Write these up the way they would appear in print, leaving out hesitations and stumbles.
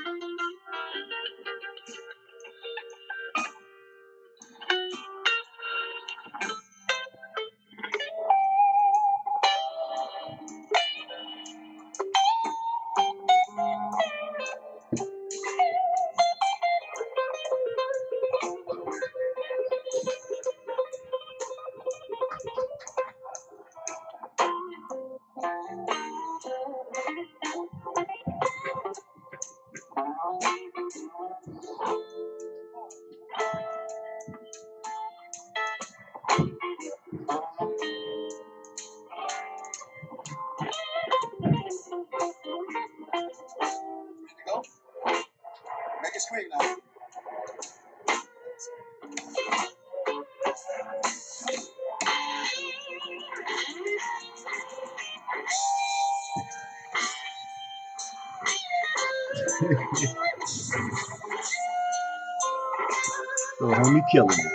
Go. Make it scream now. So homie killing it.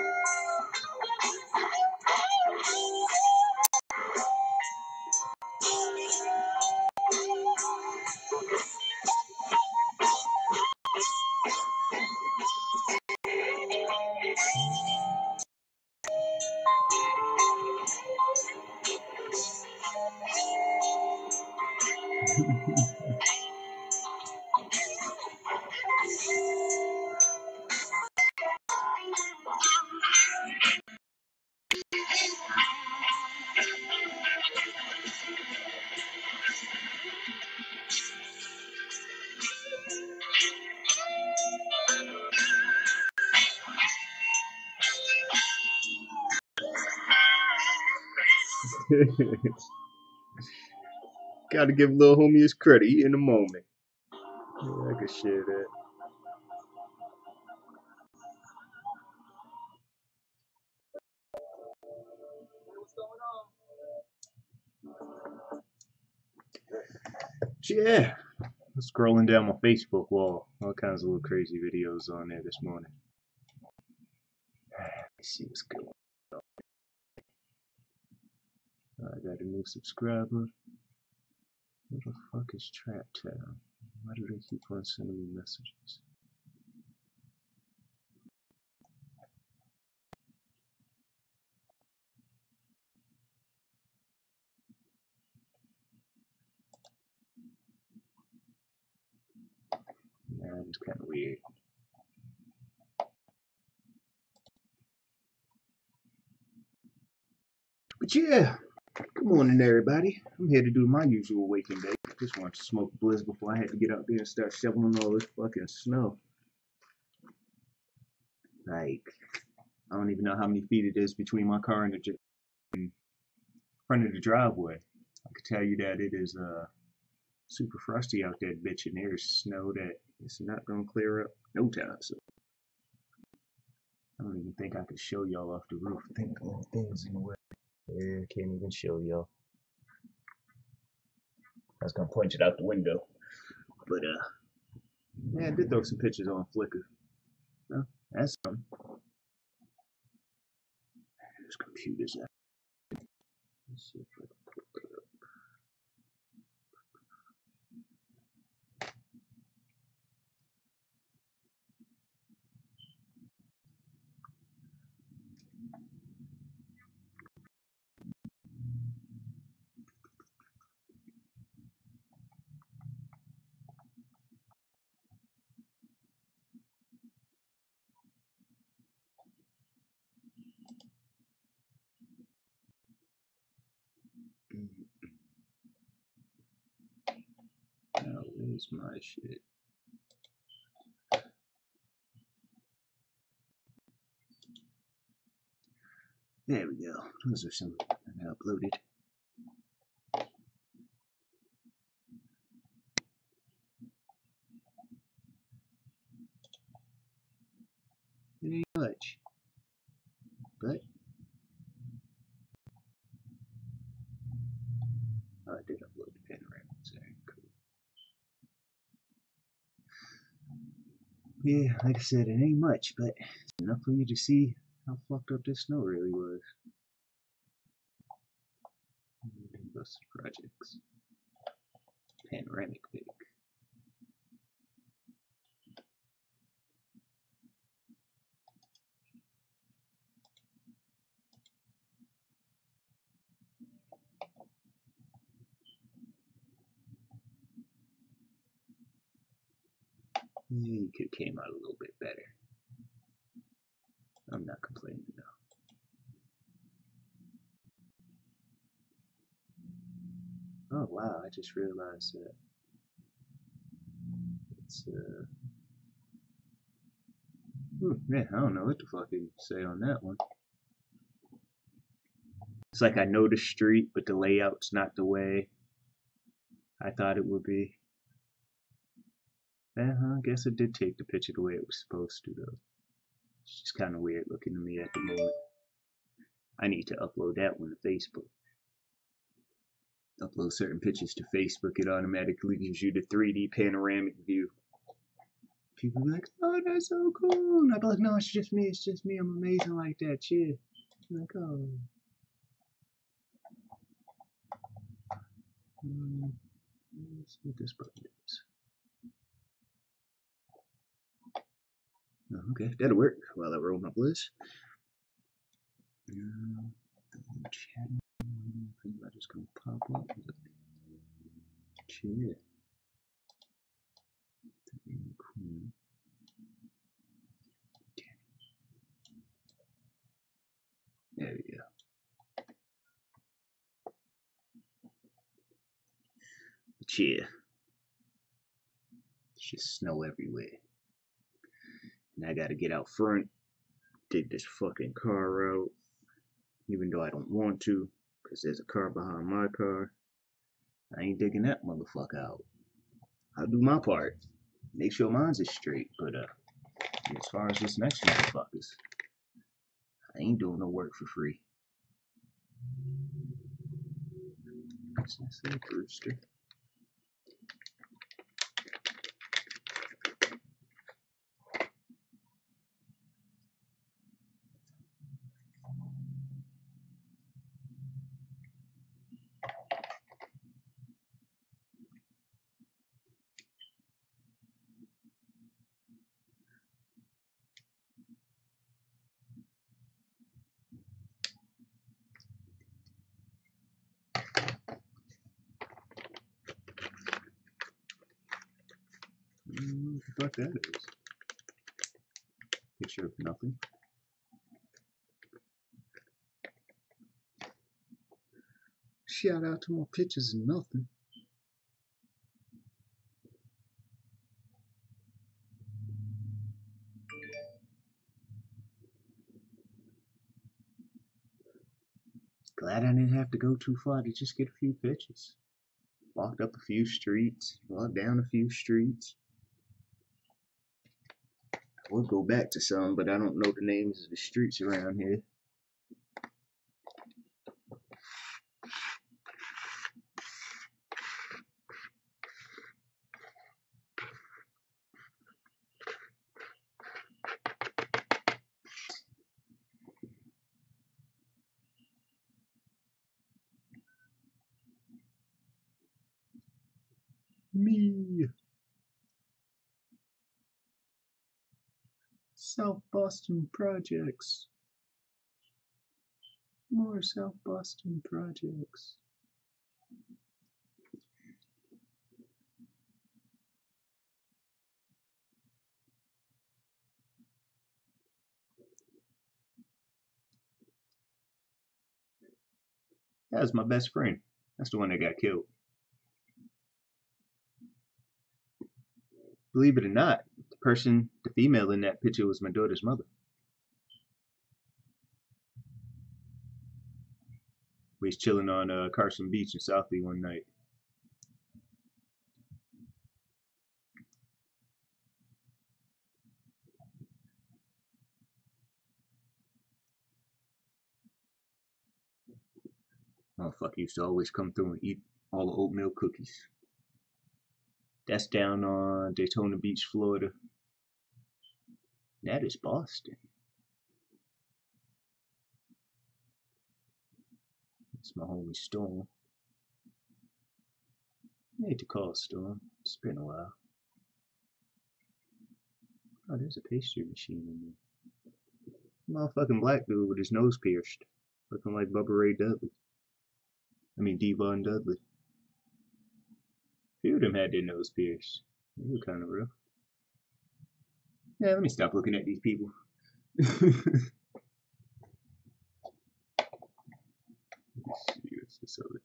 Gotta give little homie his credit in a moment. Yeah, I can share that. Yeah, scrolling down my Facebook wall, all kinds of little crazy videos on there this morning. Let's see what's going on. I got a new subscriber. Where the fuck is Trap Town? Why do they keep on sending me messages? Yeah, it's kind of weird. But yeah, good morning everybody. I'm here to do my usual waking day. Just wanted to smoke a blizz before I had to get out there and start shoveling all this fucking snow. Like, I don't even know how many feet it is between my car and the front of the driveway. I can tell you that it is super frosty out there, bitch, and there's snow that it's not gonna clear up no time. So I don't even think I could show y'all off the roof. I think the little thing's in the way. Yeah, can't even show y'all. I was gonna point it out the window, but yeah, I did throw some pictures on Flickr. No, that's something. There's computers out. Let's see if I can pull that up. Now, where's my shit? There we go. Those are some I uploaded. It ain't much, but I did upload the panoramics there. Cool. Yeah, like I said, it ain't much, but it's enough for you to see how fucked up this snow really was. Busted projects. Panoramic pic. Yeah, you could have came out a little bit better. I'm not complaining though. Oh wow, I just realized that it's yeah, I don't know what the fuck you say on that one. It's like I know the street, but the layout's not the way I thought it would be. I guess it did take the picture the way it was supposed to though. It's just kind of weird looking to me at the moment. I need to upload that one to Facebook. Upload certain pictures to Facebook, it automatically gives you the 3D panoramic view. People be like, oh, that's so cool. And I'll be like, no, it's just me. I'm amazing like that. Chill. I'm like, oh. Let's see what this button is. Oh, okay, that'll work while I roll my bliss. Chatting. I think that is going to pop up. Chill. Cool. There we go. But yeah, it's just snow everywhere. And I gotta get out front, dig this fucking car out, even though I don't want to, because there's a car behind my car. I ain't digging that motherfucker out. I'll do my part, make sure mine's is straight, but as far as this next motherfucker's, I ain't doing no work for free. What's that, Brewster? What the fuck that is? Picture of nothing. Shout out to more pictures of nothing. Glad I didn't have to go too far to just get a few pictures. Walked up a few streets, walked down a few streets. We'll go back to some, but I don't know the names of the streets around here. Me. South Boston projects. More South Boston projects. That was my best friend. That's the one that got killed. Believe it or not, the female in that picture was my daughter's mother. We was chilling on Carson Beach in Southie one night. Motherfucker used to always come through and eat all the oatmeal cookies. That's down on Daytona Beach, Florida. That is Boston. It's my homie Storm. I hate to call Storm. It's been a while. Oh, there's a pastry machine in there. Motherfucking black dude with his nose pierced. Looking like Bubba Ray Dudley. I mean, Devon Dudley. A few of them had their nose pierced. They were kind of rough. Yeah, let me stop looking at these people. Let's see, what's this other?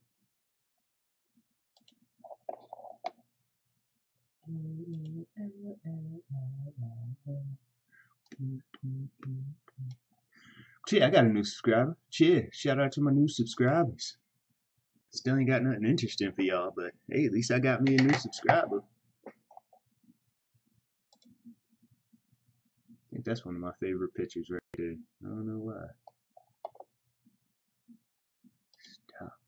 Shit, I got a new subscriber. Shit, shout out to my new subscribers. Still ain't got nothing interesting for y'all, but hey, at least I got me a new subscriber. I think that's one of my favorite pictures right there. I don't know why. Stop.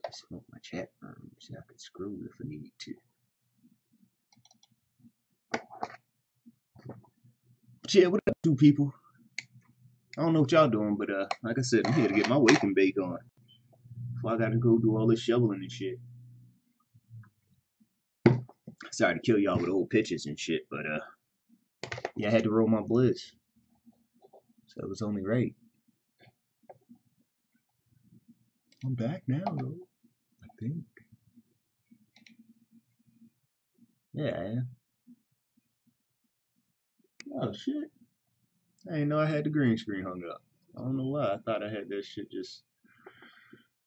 Just want my chat room so I can scroll if I need to. Shit, what up, two people? I don't know what y'all doing, but like I said, I'm here to get my wake and bake on. Before I gotta go do all this shoveling and shit. Sorry to kill y'all with old pictures and shit, but yeah, I had to roll my bliss. So it was only right. I'm back now though, I think. Yeah, I am. Oh shit. I didn't know I had the green screen hung up. I don't know why. I thought I had that shit just.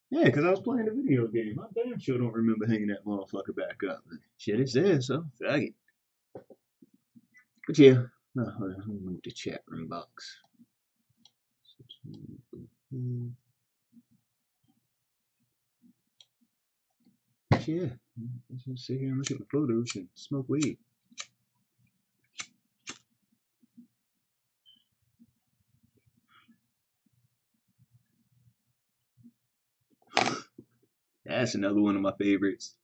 Yeah, because I was playing a video game. I damn sure don't remember hanging that motherfucker back up. Shit, it's there, so fuck it. But yeah, no, let me move the chat room box. Yeah, let's just sit here and look at the photos and smoke weed. That's another one of my favorites.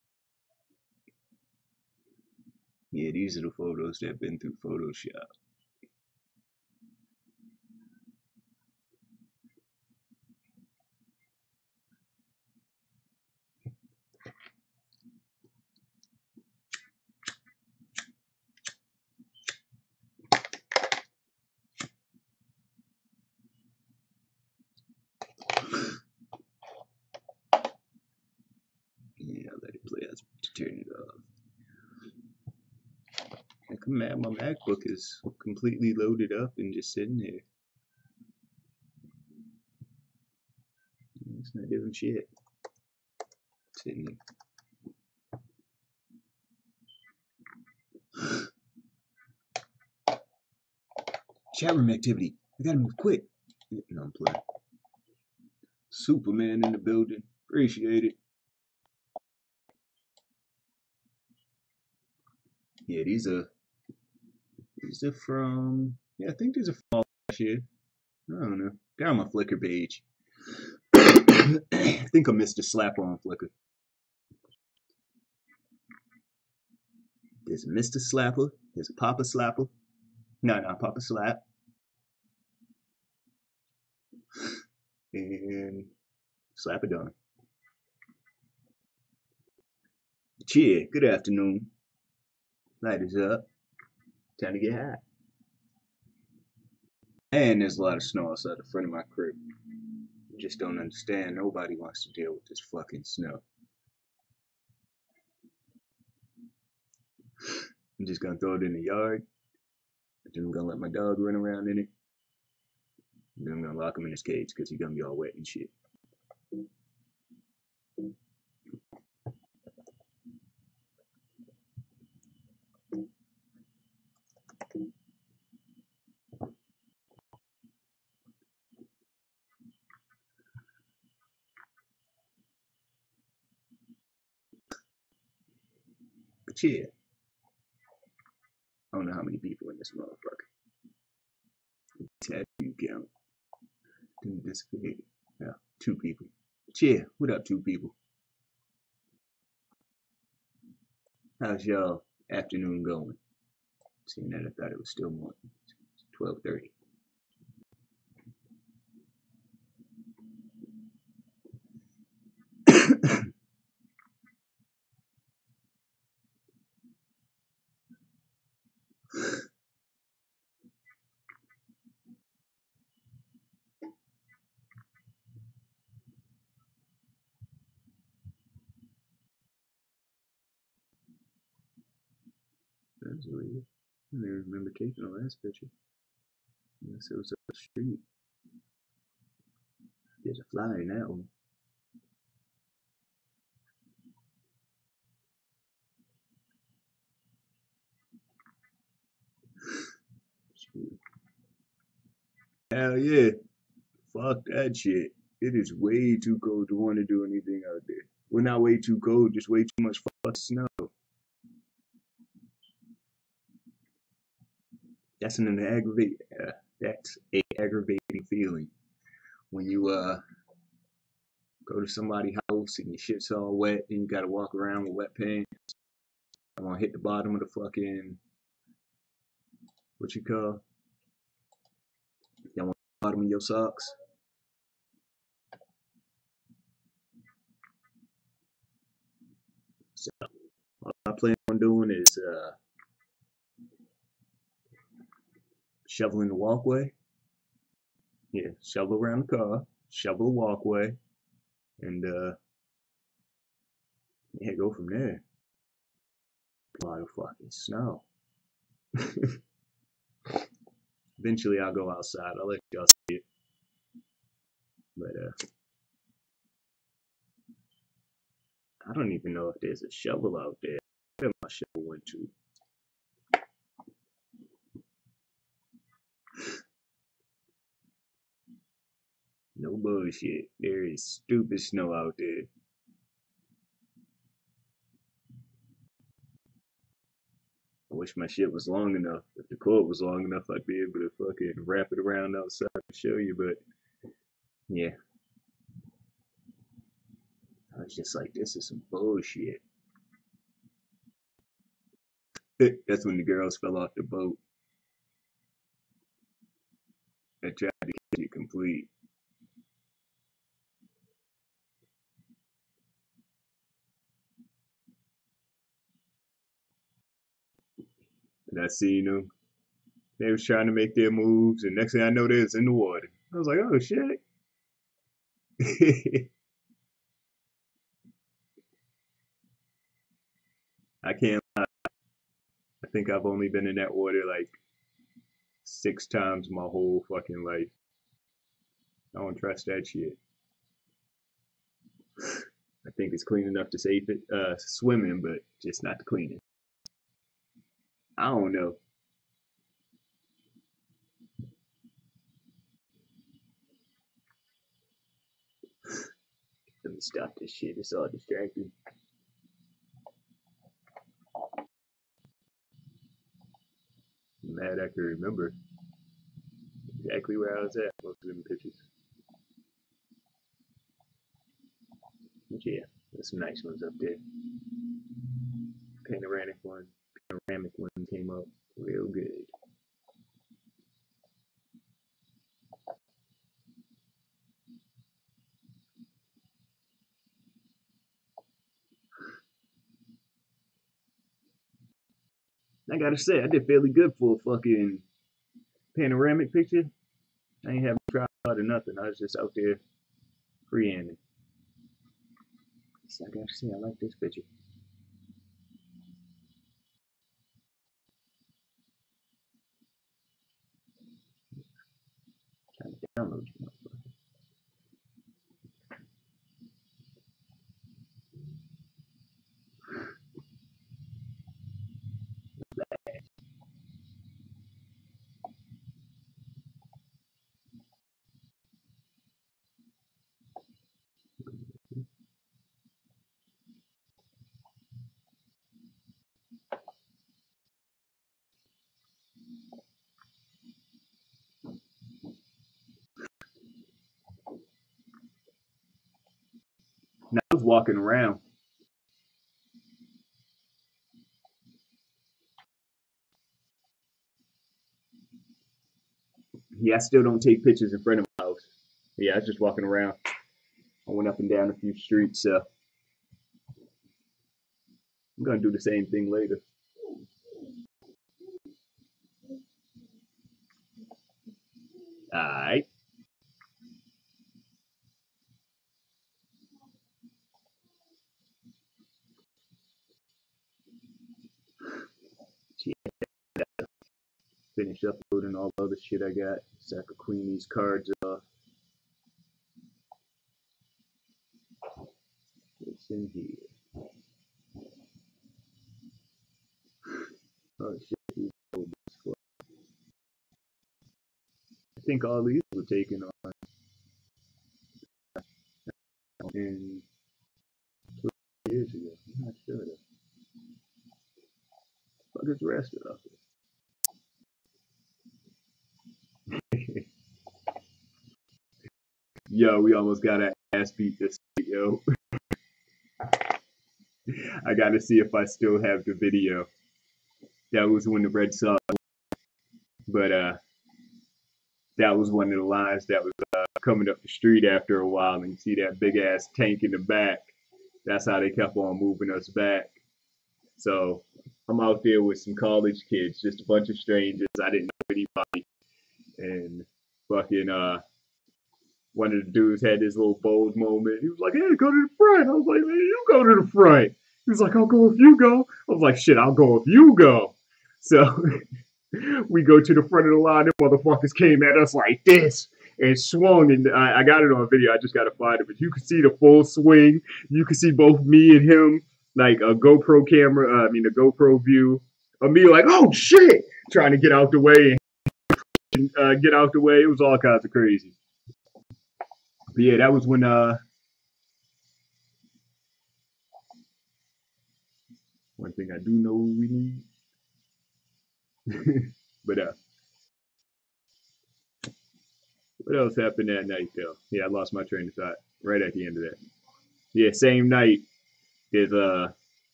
Yeah, these are the photos that have been through Photoshop. Yeah, I'll let it play. I have to turn it off. Heck, I'm mad my MacBook is completely loaded up and just sitting there. It's not doing shit. Sitting there. Chat room activity. I gotta move quick. No, I'm playing. Superman in the building. Appreciate it. Yeah, these are from. Yeah, I think these are from last year. I don't know. They're on my Flickr page. I think I missed a slapper on Flickr. There's a Mr. Slapper. There's a Papa Slapper. No, not Papa Slap. And Slap it on. Cheer. Good afternoon. Light is up. Time to get hot. And there's a lot of snow outside the front of my crib. I just don't understand. Nobody wants to deal with this fucking snow. I'm just gonna throw it in the yard. Then I'm gonna let my dog run around in it. And then I'm gonna lock him in his cage because he's gonna be all wet and shit. But yeah, I don't know how many people in this motherfucker. Tattoo count. Didn't dissipate. Yeah, 2 people. But yeah, what up, 2 people? How's y'all afternoon going? Seeing that I thought it was still morning. It's 12:30. That's weird. I don't even remember taking the last picture. Unless it was up the street. There's a fly in that one. Hell yeah. Fuck that shit. It is way too cold to want to do anything out there. Well, not way too cold, just way too much fucking snow. That's that's a aggravating feeling when you go to somebody's house and your shit's all wet and you gotta walk around with wet pants. I want to hit the bottom of the fucking what you call the bottom of your socks. So all I plan on doing is shoveling the walkway. Yeah, shovel around the car, shovel the walkway, and yeah, go from there. A lot of fucking snow. Eventually, I'll go outside. I'll let y'all see it. But I don't even know if there's a shovel out there. Where my shovel went to? No bullshit. There is stupid snow out there. I wish my shit was long enough. If the cord was long enough, I'd be able to fucking wrap it around outside and show you. But yeah, I was just like, this is some bullshit. That's when the girls fell off the boat. I tried to get it complete. And I seen them. They was trying to make their moves, and next thing I know, they was in the water. I was like, oh shit. I can't lie. I think I've only been in that water like 6 times my whole fucking life. I don't trust that shit. I think it's clean enough to save it, swimming, but just not to clean it. I don't know. Let me stop this shit. It's all distracting. I'm mad I can remember exactly where I was at most of them pictures. But yeah, there's some nice ones up there. Panoramic one came up real good. I gotta say, I did fairly good for a fucking panoramic picture. I ain't having a tripod or nothing. I was just out there freehanding. So I gotta say, I like this picture. Trying to download you. Now I was walking around. Yeah, I still don't take pictures in front of my house. Yeah, I was just walking around. I went up and down a few streets, so I'm gonna do the same thing later. Alright. finish uploading all the other shit I got so I could clean these cards off. What's in here? Oh shit, these old books. I think all these were taken on in 2 years ago. I'm not sure though. Fuck is the rest of it? Yo, we almost got an ass beat this week, yo. I gotta see if I still have the video. That was when the Red Sox, but that was one of the lines that was coming up the street after a while, and you see that big ass tank in the back. That's how they kept on moving us back. So I'm out there with some college kids, just a bunch of strangers. I didn't know anybody, and fucking one of the dudes had this little bold moment. He was like, "Hey, go to the front." I was like, "Man, you go to the front." He was like, "I'll go if you go." I was like, "Shit, I'll go if you go." So we go to the front of the line. Them motherfuckers came at us like this and swung. And I got it on video. I just got to find it. But you could see the full swing. You could see both me and him, like a GoPro camera, a GoPro view of me like, "Oh, shit," trying to get out the way and get out the way. It was all kinds of crazy. But yeah, that was when one thing I do know we need. But what else happened that night though? Yeah, I lost my train of thought right at the end of that. Yeah, same night. There's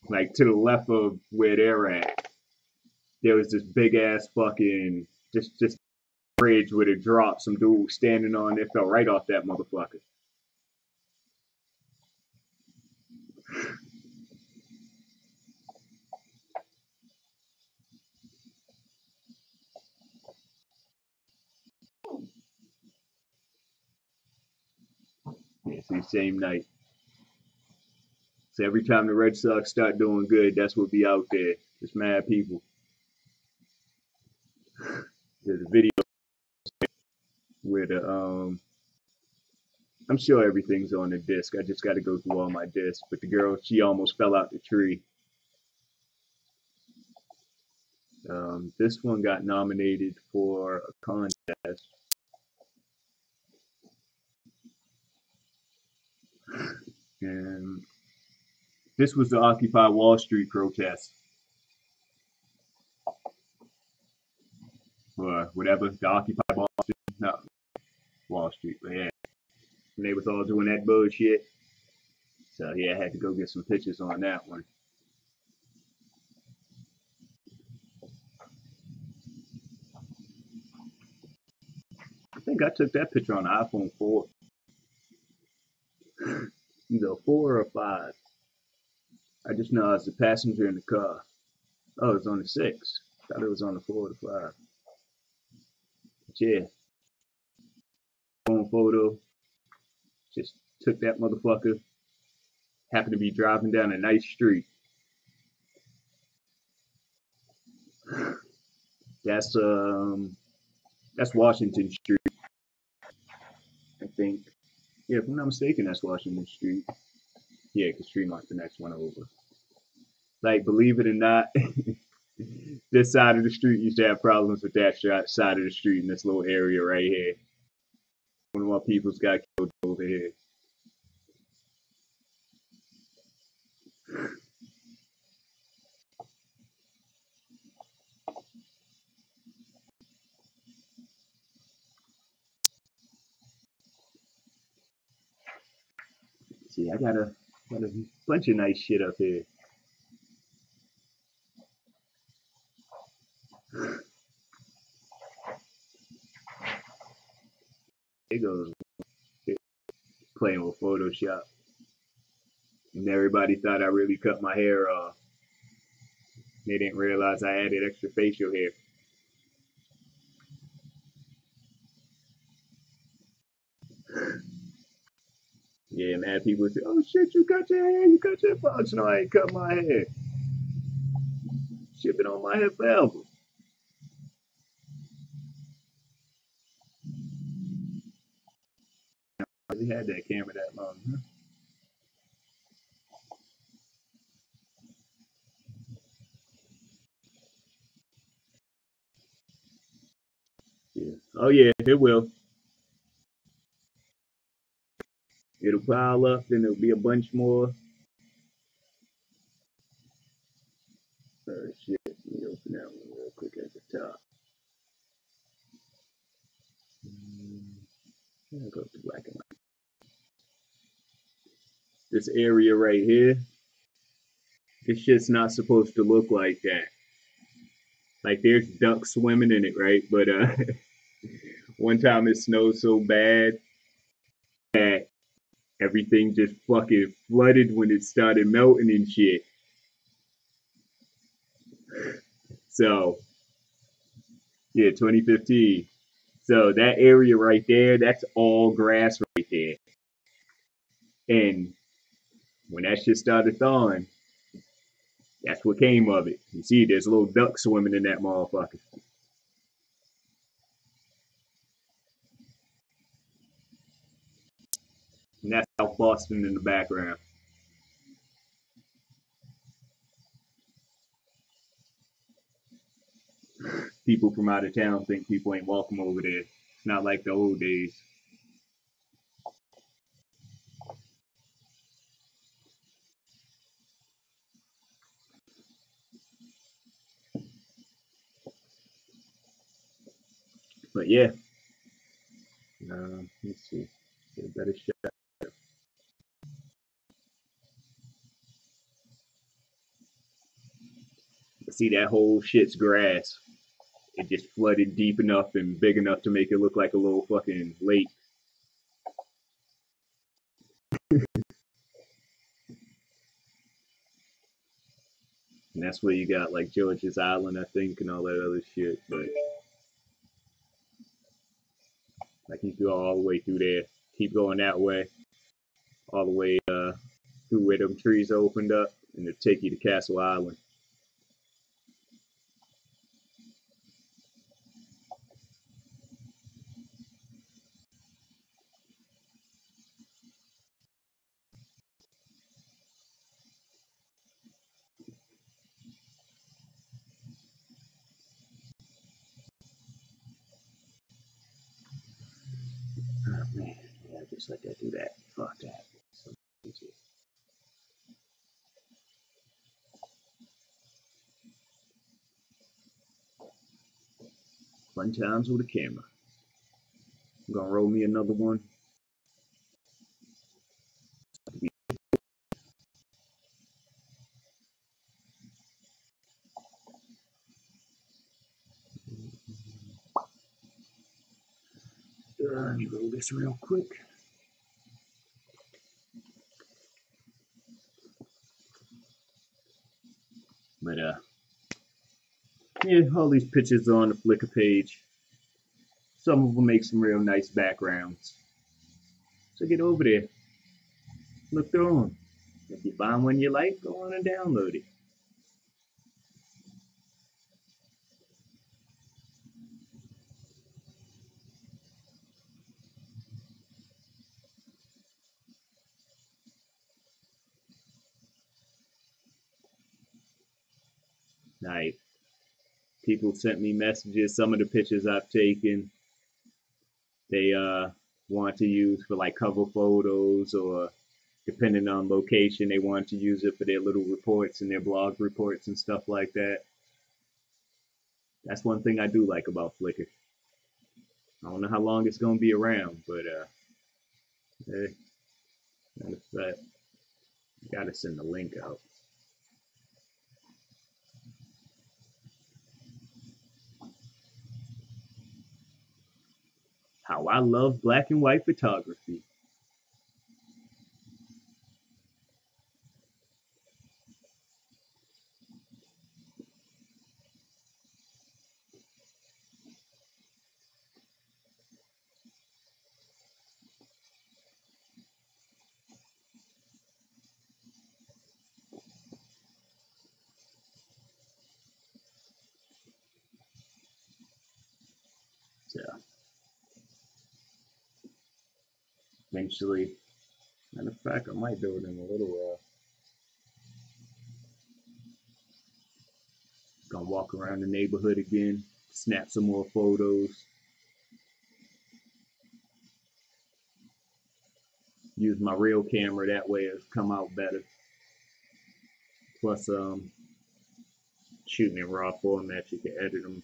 like to the left of where they're at, there was this big ass fucking just bridge with a drop. Some dude was standing on it, fell right off that motherfucker. Yeah, see, same night. So every time the Red Sox start doing good, that's what be out there. Just mad people. There's a video where the I'm sure everything's on the disc. I just got to go through all my discs. But the girl, she almost fell out the tree. This one got nominated for a contest. And this was the Occupy Wall Street protest. Or whatever, the Occupy Boston, no, Wall Street, but yeah. And they was all doing that bullshit. So yeah, I had to go get some pictures on that one. I think I took that picture on the iPhone 4. Either 4 or 5. I just know I was the passenger in the car. Oh, it was on the 6. I thought it was on the 4 or the 5. But yeah, phone photo. Just took that motherfucker. Happened to be driving down a nice street. That's Washington Street, I think. Yeah, if I'm not mistaken, that's Washington Street. Yeah, because Tremont's the next one over. Like, believe it or not, this side of the street used to have problems with that side of the street in this little area right here. One of my people's got killed over here. See, I got a bunch of nice shit up here. It goes playing with Photoshop. And everybody thought I really cut my hair off. They didn't realize I added extra facial hair. Yeah, mad people say, "Oh shit, you cut your hair, you cut your fox." No, I ain't cut my hair. Shit been on my head forever. really had that camera that long, huh? Yeah. Oh yeah, it will. It'll pile up, then there'll be a bunch more. Shit. Let me open that one real quick at the top. I'll go to black and white. This area right here, this shit's not supposed to look like that. Like there's ducks swimming in it, right? But one time it snowed so bad that everything just fucking flooded when it started melting and shit. So yeah, 2015. So that area right there, that's all grass right there. And when that shit started thawing, that's what came of it. You see, there's a little duck swimming in that motherfucker. And that's South Boston in the background. People from out of town think people ain't welcome over there. It's not like the old days. But yeah, let's see. Get a better shot. See, that whole shit's grass. It just flooded deep enough and big enough to make it look like a little fucking lake. And that's where you got like George's Island, I think, and all that other shit. But like you go all the way through there, keep going that way, all the way through where them trees opened up, and it'll take you to Castle Island. Oh man, yeah, just let that do that. Fuck that. So easy. Fun times with a camera. I'm gonna roll me another one. Let me roll this real quick. But yeah, all these pictures are on the Flickr page. Some of them make some real nice backgrounds. So get over there, look through them. If you find one you like, go on and download it. Like, people sent me messages. Some of the pictures I've taken, they want to use for like cover photos, or depending on location, they want to use it for their little reports and their blog reports and stuff like that. That's one thing I do like about Flickr. I don't know how long it's gonna be around, but hey, matter of fact, gotta send the link out. How I love black and white photography. So eventually. Matter of fact, I might do it in a little while. Gonna walk around the neighborhood again, snap some more photos, use my real camera, that way it'll come out better. Plus, shooting in raw format, you can edit them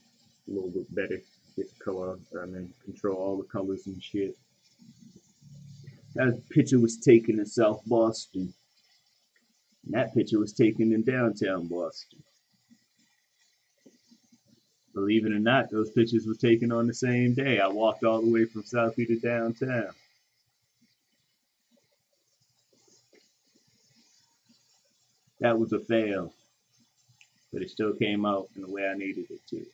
a little bit better, get the color, control all the colors and shit. That picture was taken in South Boston. And that picture was taken in downtown Boston. Believe it or not, those pictures were taken on the same day. I walked all the way from Southie to downtown. That was a fail, but it still came out in the way I needed it to.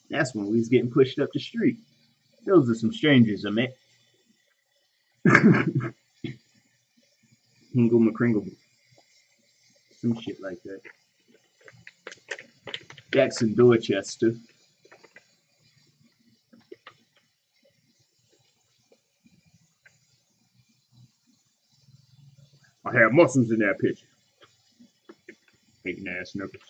That's when we was getting pushed up the street. Those are some strangers I met. Hingle McCringle. Some shit like that. Jackson Dorchester. I have muscles in that picture. Hating ass knuckles.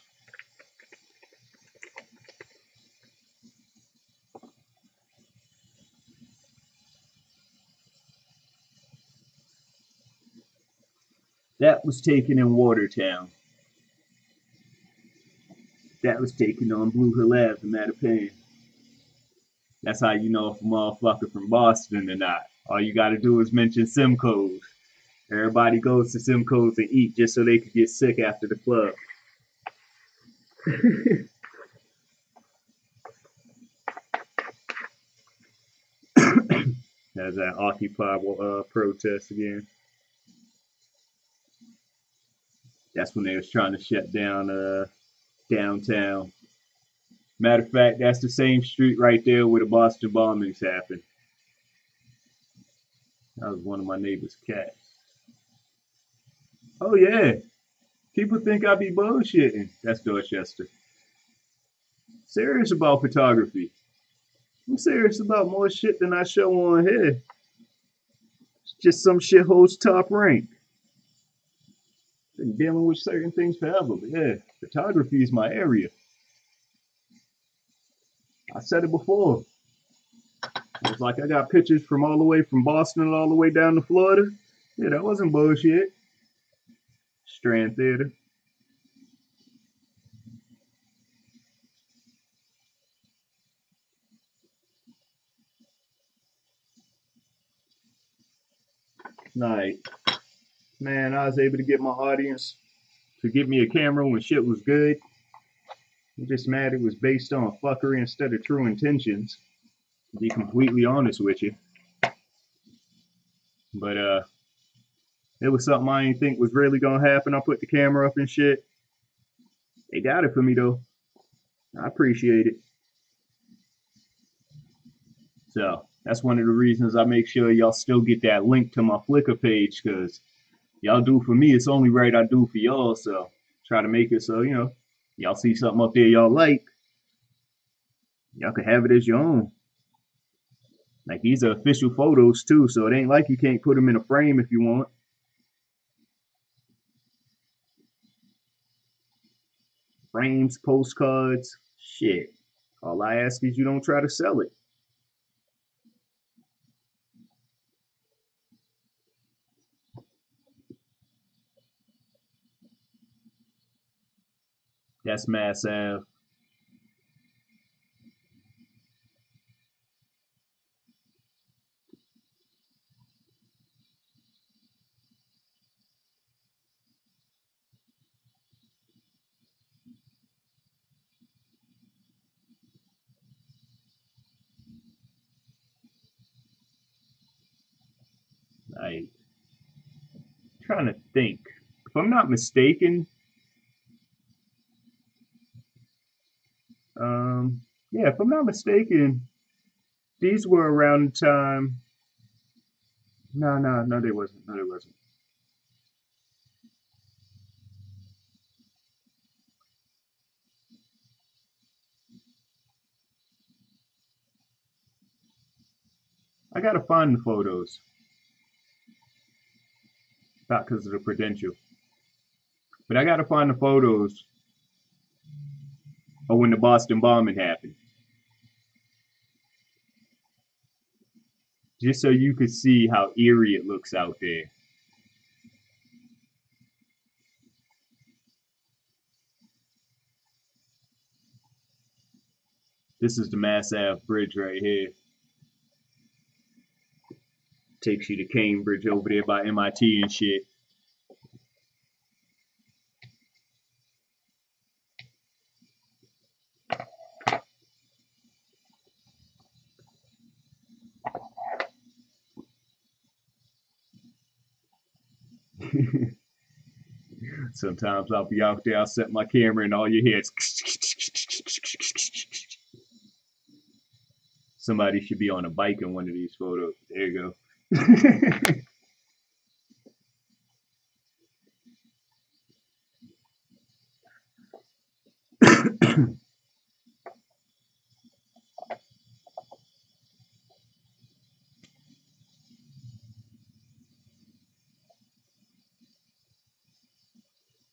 That was taken in Watertown. That was taken on Blue Hill Ave in Mattapan. That's how you know if a motherfucker from Boston or not. All you gotta do is mention Simcoe's. Everybody goes to Simcoe's and eat just so they could get sick after the club. There's that Occupy protest again. That's when they was trying to shut down downtown. Matter of fact, that's the same street right there where the Boston bombings happened. That was one of my neighbor's cats. Oh yeah, people think I be bullshitting. That's Dorchester. Serious about photography. I'm serious about more shit than I show on here. It's just some shit holds top rank. Been dealing with certain things forever, but yeah, photography is my area. I said it before. It's like I got pictures from all the way from Boston all the way down to Florida. Yeah, that wasn't bullshit. Strand Theater. Like, man, I was able to get my audience to give me a camera when shit was good. I'm just mad it was based on fuckery instead of true intentions, to be completely honest with you. But it was something I didn't think was really gonna happen. I put the camera up and shit. They got it for me though. I appreciate it. So that's one of the reasons I make sure y'all still get that link to my Flickr page, because y'all do for me, it's only right I do for y'all. So try to make it so, y'all see something up there y'all like, y'all can have it as your own. Like, these are official photos too, so it ain't like you can't put them in a frame if you want. Frames, postcards, shit. All I ask is you don't try to sell it. That's Mass Ave. Like, trying to think. If I'm not mistaken, yeah, if I'm not mistaken, these were around the time. No, they wasn't. No, they wasn't. I gotta find the photos. Not because of the Prudential. But I gotta find the photos of when the Boston bombing happened. Just so you could see how eerie it looks out there. This is the Mass Ave Bridge right here. Takes you to Cambridge over there by MIT and shit. Sometimes I'll be out there, I'll set my camera and all you hear is somebody should be on a bike in one of these photos. There you go.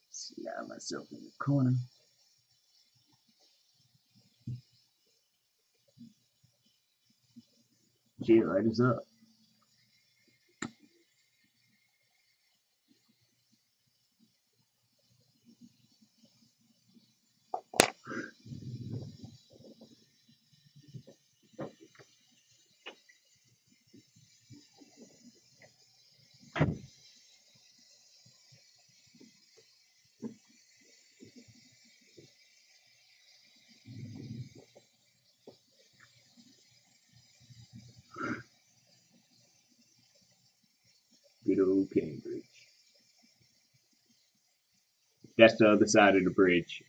Slide myself in the corner. Shit, light us up. Good old Cambridge. That's the other side of the bridge.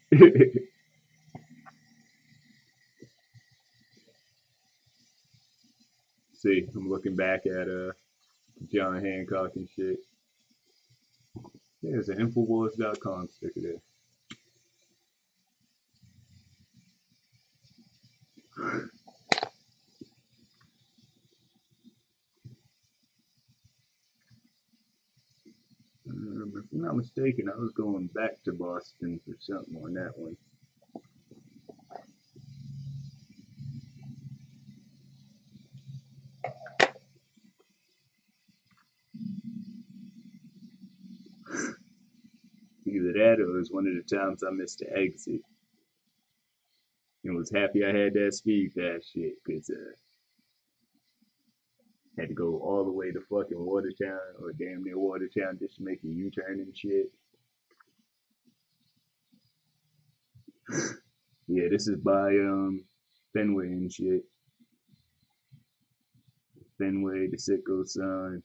See, I'm looking back at John Hancock and shit. Yeah, there's an Infowars.com sticker there. If I'm not mistaken, I was going back to Boston for something on that one. Either that or it was one of the times I missed the exit. And was happy I had that speed pass shit, because had to go all the way to fucking Watertown, or damn near Watertown, just to make a U-turn and shit. Yeah, this is by Fenway and shit. Fenway, the Sitco sign.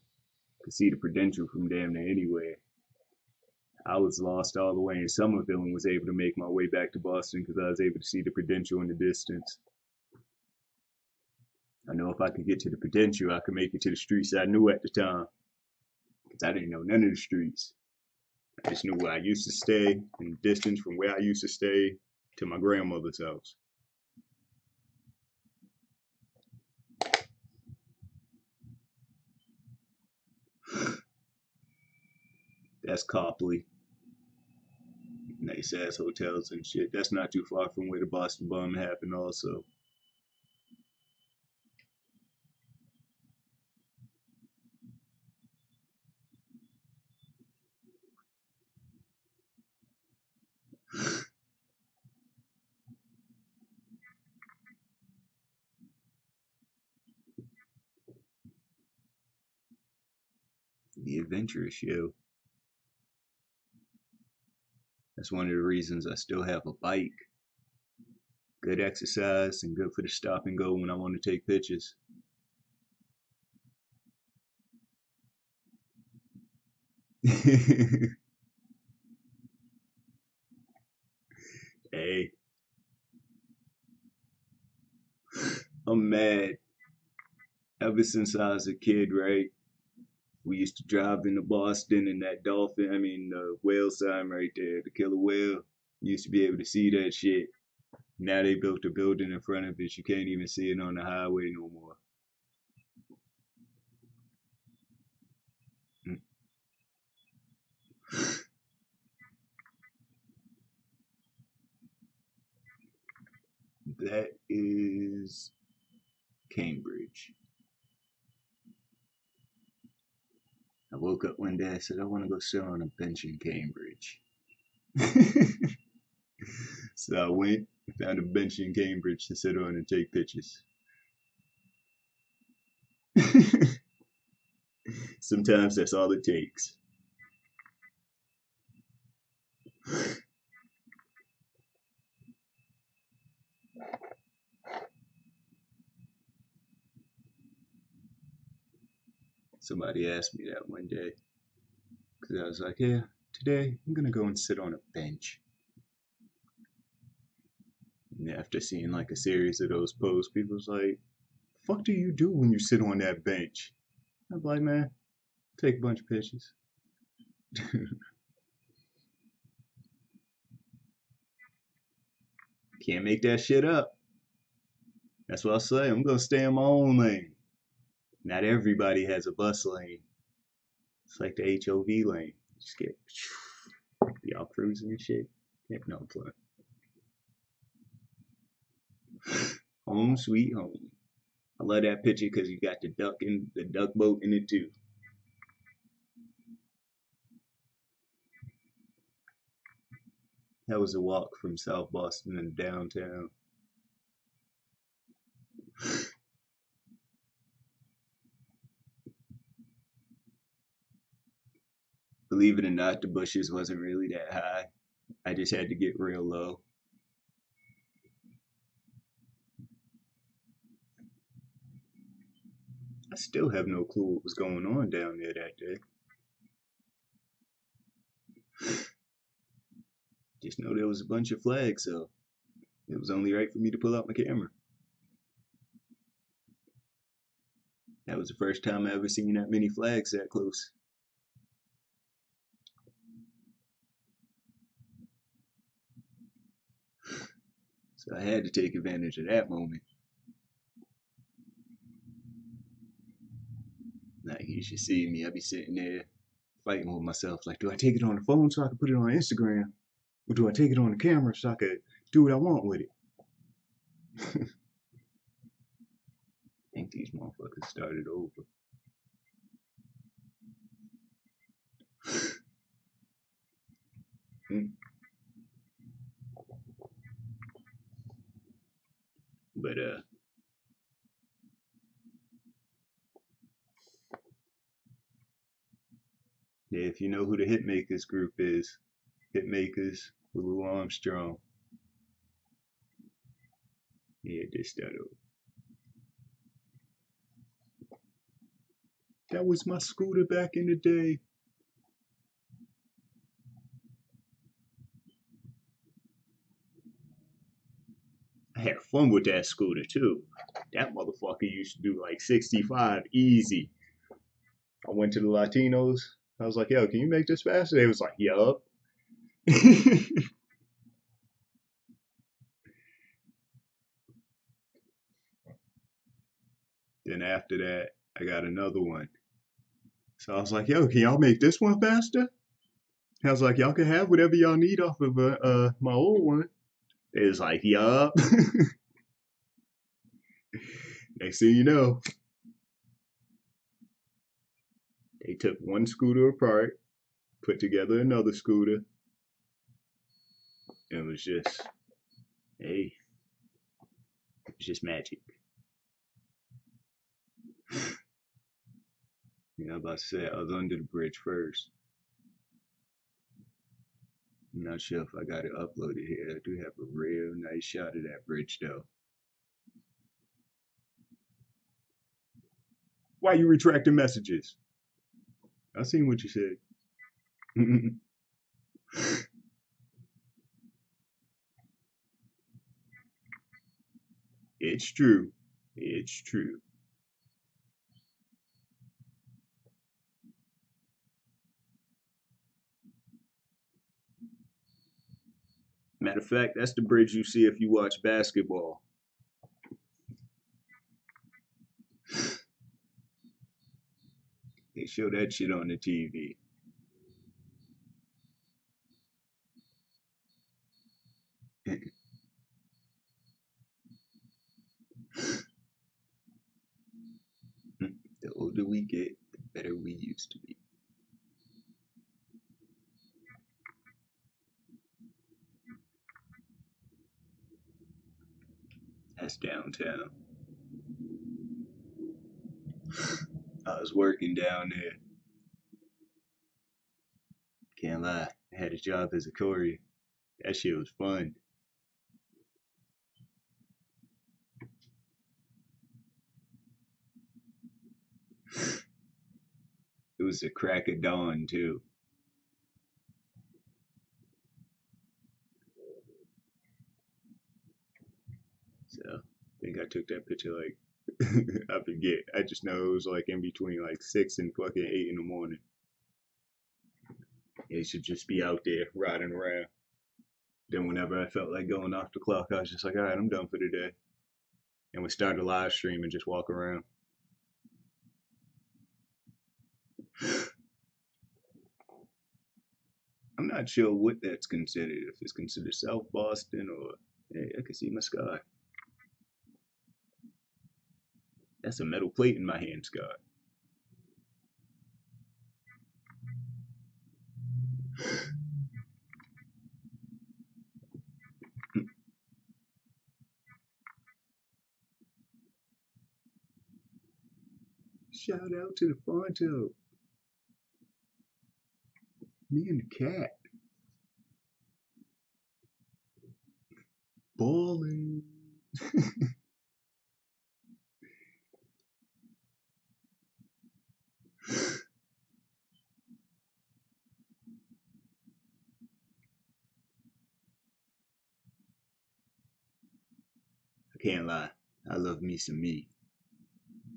Could see the Prudential from damn near anywhere. I was lost all the way in Somerville and was able to make my way back to Boston because I was able to see the Prudential in the distance. I know if I could get to the Prudential, I could make it to the streets I knew at the time. Because I didn't know none of the streets. I just knew where I used to stay and the distance from where I used to stay to my grandmother's house. That's Copley. Nice ass hotels and shit. That's not too far from where the Boston bomb happened also. The Adventurous Show. That's one of the reasons I still have a bike. Good exercise and good for the stop and go when I want to take pictures. Hey, I'm mad. Ever since I was a kid, right? We used to drive into Boston and that the whale sign right there, the killer whale. You used to be able to see that shit. Now they built a building in front of it. You can't even see it on the highway no more. woke up one day, I said, I want to go sit on a bench in Cambridge. So I went and found a bench in Cambridge to sit on and take pictures. Sometimes that's all it takes. Somebody asked me that one day because I was like, yeah, today I'm going to go and sit on a bench. And after seeing like a series of those posts, people's like, fuck do you do when you sit on that bench? I'm like, man, take a bunch of pictures. Can't make that shit up. That's what I say. I'm going to stay in my own lane. Not everybody has a bus lane. It's like the HOV lane. Just get y'all cruising and shit. Yeah, no, I'm playing. Home sweet home. I love that picture because you got the duck boat in it too. That was a walk from South Boston and downtown. Believe it or not, the bushes wasn't really that high. I just had to get real low. I still have no clue what was going on down there that day. Just know there was a bunch of flags, so it was only right for me to pull out my camera. That was the first time I ever seen that many flags that close. So I had to take advantage of that moment. Like, you should see me. I be sitting there fighting with myself. Like, do I take it on the phone so I can put it on Instagram? Or do I take it on the camera so I could do what I want with it? I think these motherfuckers started over. But yeah, if you know who the Hitmakers group is, Hitmakers with Lou Armstrong. Yeah, they started over. That was my scooter back in the day. I had fun with that scooter too. That motherfucker used to do like 65 easy. I went to the Latinos. I was like, yo, can you make this faster? They was like, yup. Then after that, I got another one. So I was like, yo, can y'all make this one faster? I was like, y'all can have whatever y'all need off of my old one. They was like, yup. Next thing you know, they took one scooter apart, put together another scooter, and it was just, hey, it was just magic. You know, I'm about to say I was under the bridge first. I'm not sure if I got it uploaded here. I do have a real nice shot of that bridge though. Why you retracting messages? I seen what you said. It's true. It's true. Matter of fact, that's the bridge you see if you watch basketball. They show that shit on the TV. The older we get, the better we used to be. That's downtown. I was working down there. Can't lie. I had a job as a courier. That shit was fun. It was the crack of dawn too. So I think I took that picture like I forget. I just know it was like in between like 6 and fucking 8 in the morning. It should just be out there riding around. Then whenever I felt like going off the clock, I was just like, all right, I'm done for the day. And we started a live stream and just walk around. I'm not sure what that's considered. If it's considered South Boston or hey, I can see my scar. That's a metal plate in my hand, Scott. Shout out to the Fonto. Me and the cat. Balling. I can't lie. I love me some me.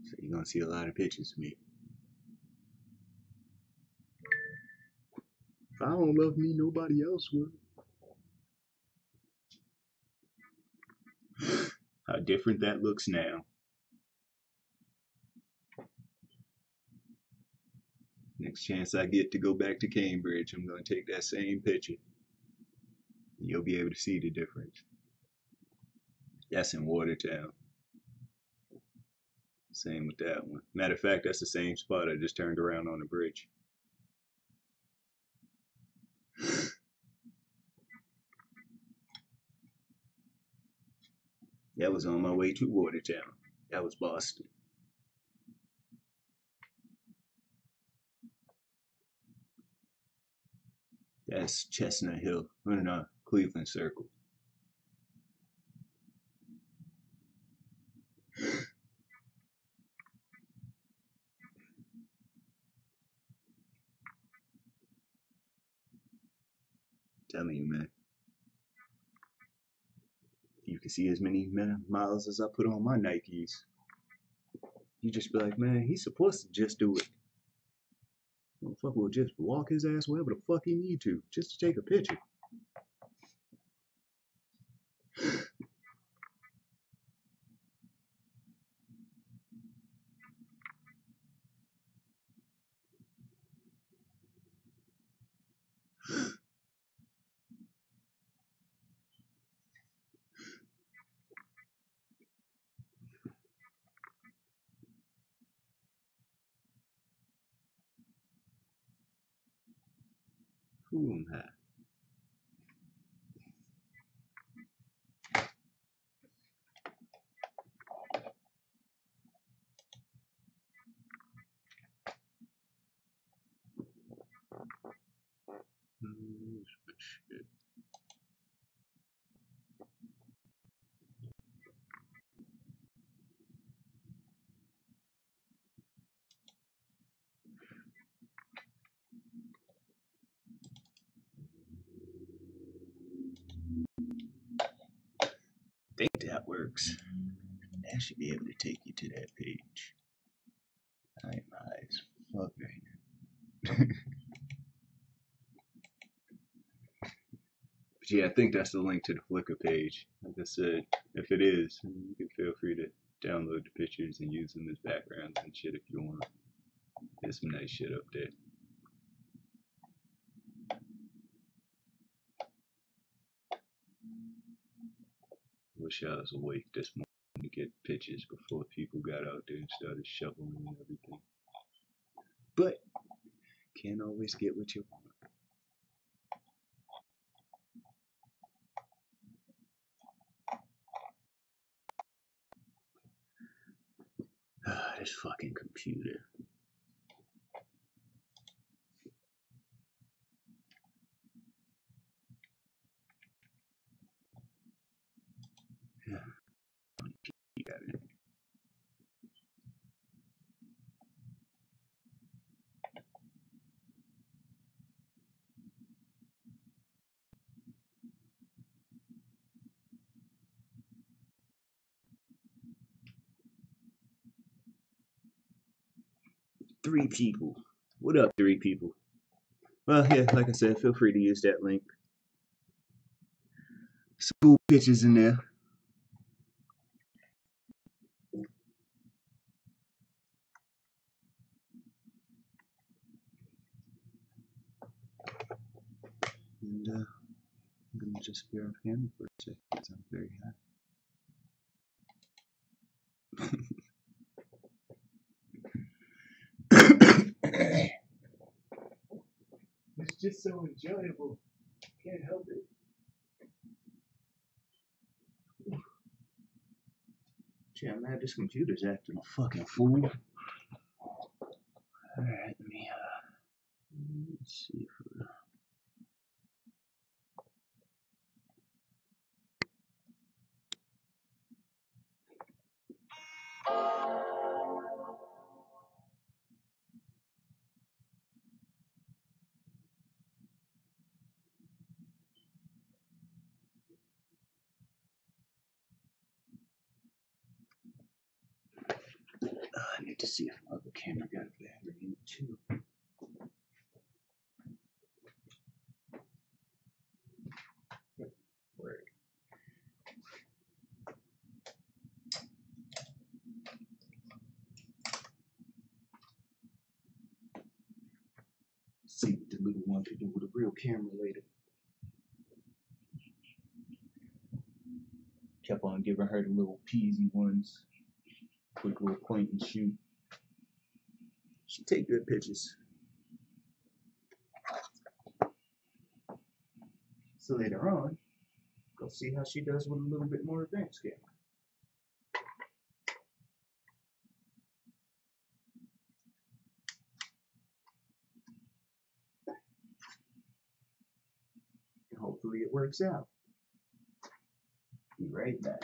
So you're gonna see a lot of pictures of me. If I don't love me, nobody else will. How different that looks now. Next chance I get to go back to Cambridge, I'm gonna take that same picture. You'll be able to see the difference. That's in Watertown. Same with that one. Matter of fact, that's the same spot I just turned around on the bridge. That was on my way to Watertown. That was Boston. That's Chestnut Hill. No, Cleveland Circle. Telling you, man. You can see as many miles as I put on my Nikes. You just be like, man, he's supposed to just do it. Motherfucker will just walk his ass wherever the fuck he need to, just to take a picture. Who am I? Shit. Think that works. That should be able to take you to that page. I am high as fuck right now. But yeah, I think that's the link to the Flickr page. Like I said, if it is, you can feel free to download the pictures and use them as backgrounds and shit if you want. There's some nice shit up there. Wish I was awake this morning to get pictures before people got out there and started shoveling and everything. But can't always get what you want. this fucking computer. Yeah. Keep having it. Three people. What up, three people? Well, yeah, like I said, feel free to use that link. Some cool pictures in there. And I'm gonna just be off camera for a second because I'm very hot. It's just so enjoyable. Can't help it. Gee, I'm mad this computer's acting a fucking fool. Alright, let's see if I need to see if my other camera got a battery in it too. Word. See what the little one can do with a real camera later. Kept on giving her the little peasy ones. Quick little point and shoot. She take good pictures. So later on, go see how she does with a little bit more advanced camera. And hopefully it works out. Be right back.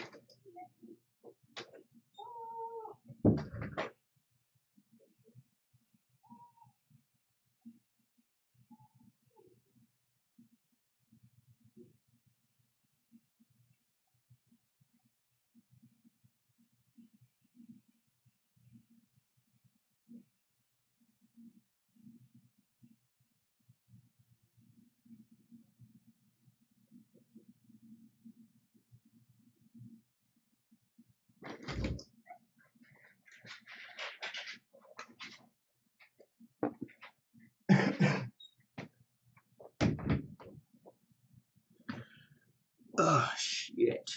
Oh, shit.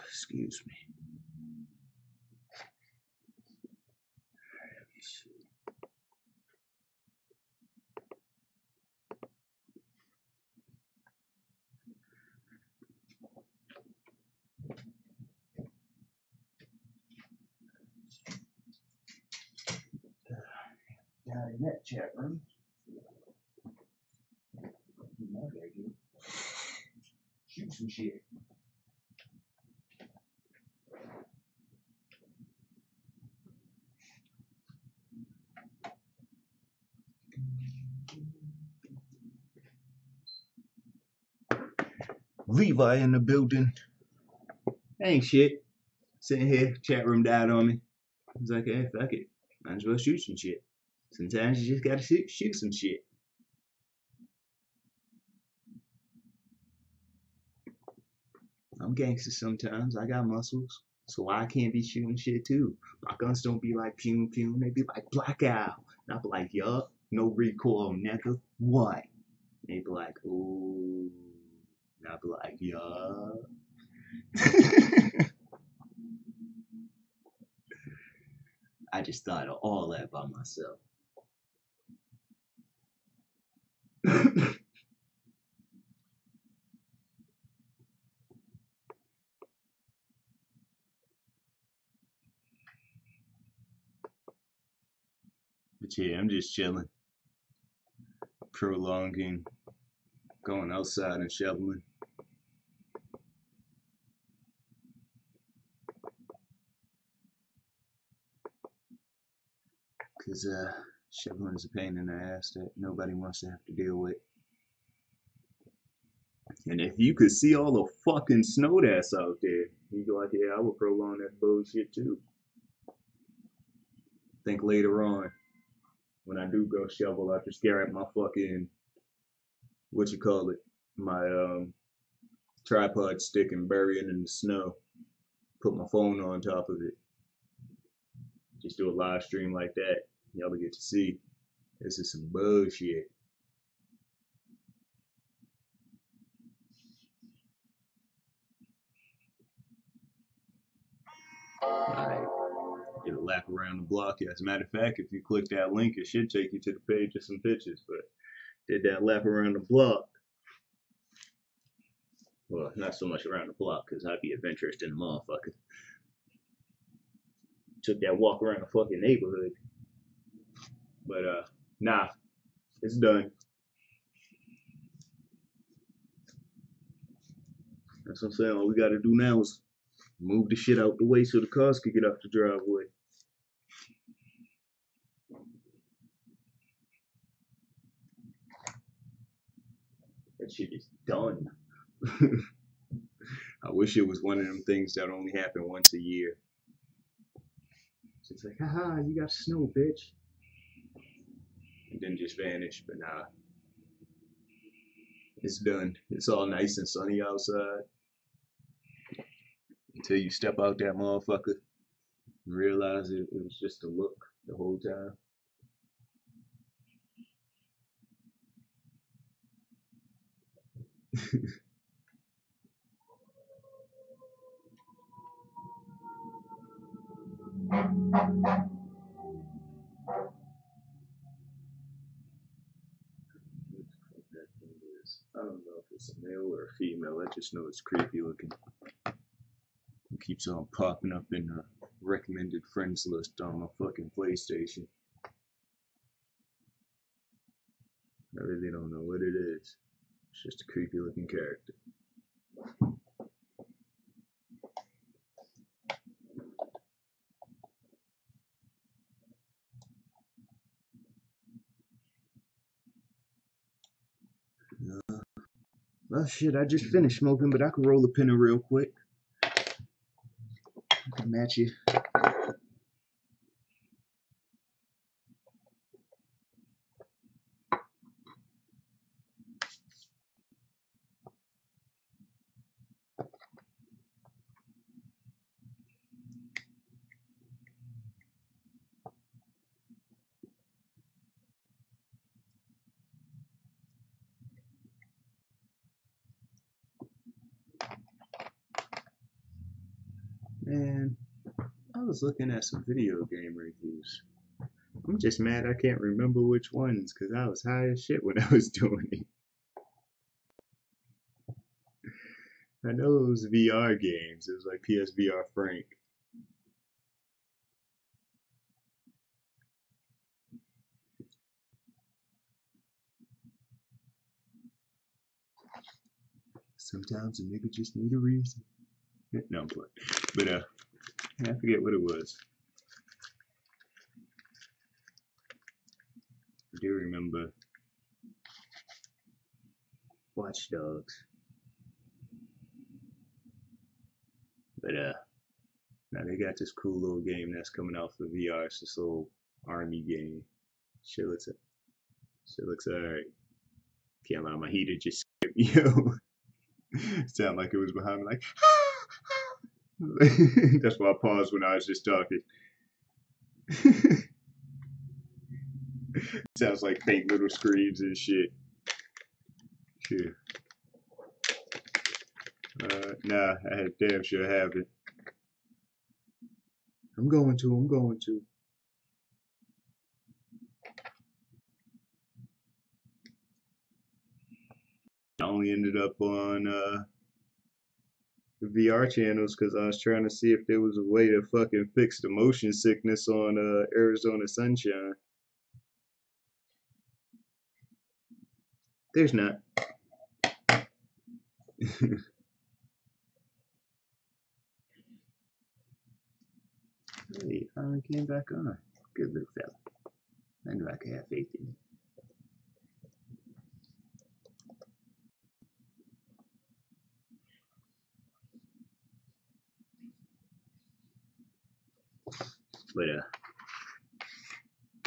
Excuse me. Let me see. Down in that chat room. Shoot some shit. Levi in the building. Ain't shit. Sitting here, chat room died on me. I was like, hey, fuck it. Might as well shoot some shit. Sometimes you just gotta shoot some shit. I'm gangster sometimes. I got muscles. So I can't be shooting shit too. My guns don't be like pew pew. They be like blackout. And I be like, yup, no recoil, nigga. What? They be like, ooh. And I be like, yup. I just thought of all that by myself. But yeah, I'm just chilling, prolonging, going outside and shoveling. Cause shoveling is a pain in the ass that nobody wants to have to deal with. And if you could see all the fucking snow that's out there, you'd be like, yeah, I would prolong that bullshit too. Think later on, when I do go shovel, I just grab my fucking, what you call it, my tripod stick and bury it in the snow. Put my phone on top of it. Just do a live stream like that. Y'all will get to see. This is some bullshit. Alright, did a lap around the block. Yeah, as a matter of fact, if you click that link, it should take you to the page of some pictures. But did that lap around the block. Well, not so much around the block, because I'd be adventurous in the motherfucker. Took that walk around the fucking neighborhood. But nah, it's done. That's what I'm saying. All we gotta do now is move the shit out the way so the cars could get off the driveway. That shit is done. I wish it was one of them things that only happen once a year. So it's like, haha, you got snow, bitch. And then just vanish, but nah. It's done. It's all nice and sunny outside. Until you step out that motherfucker and realize it was just a look the whole time. I don't know if it's a male or a female. I just know it's creepy looking. It keeps on popping up in the recommended friends list on my fucking PlayStation. I really don't know what it is. It's just a creepy looking character. Well, shit, I just finished smoking, but I could roll a pinner real quick. I can match you. Man, I was looking at some video game reviews. I'm just mad I can't remember which ones, because I was high as shit when I was doing it. I know it was VR games. It was like PSVR Frank. Sometimes a nigga just need a reason. No, I'm playing. But I forget what it was. I do remember Watch Dogs. But now they got this cool little game that's coming out for VR. It's this little army game. Shit looks alright. Can't lie, my heater just skipped. Yo, sound like it was behind me, like. That's why I paused when I was just talking. Sounds like faint little screams and shit. Shit. Nah, I had damn sure have it. I'm going to. I only ended up on the VR channels because I was trying to see if there was a way to fucking fix the motion sickness on Arizona Sunshine. There's not. Hey, finally came back on. Good little fella. I knew I could have faith in him. But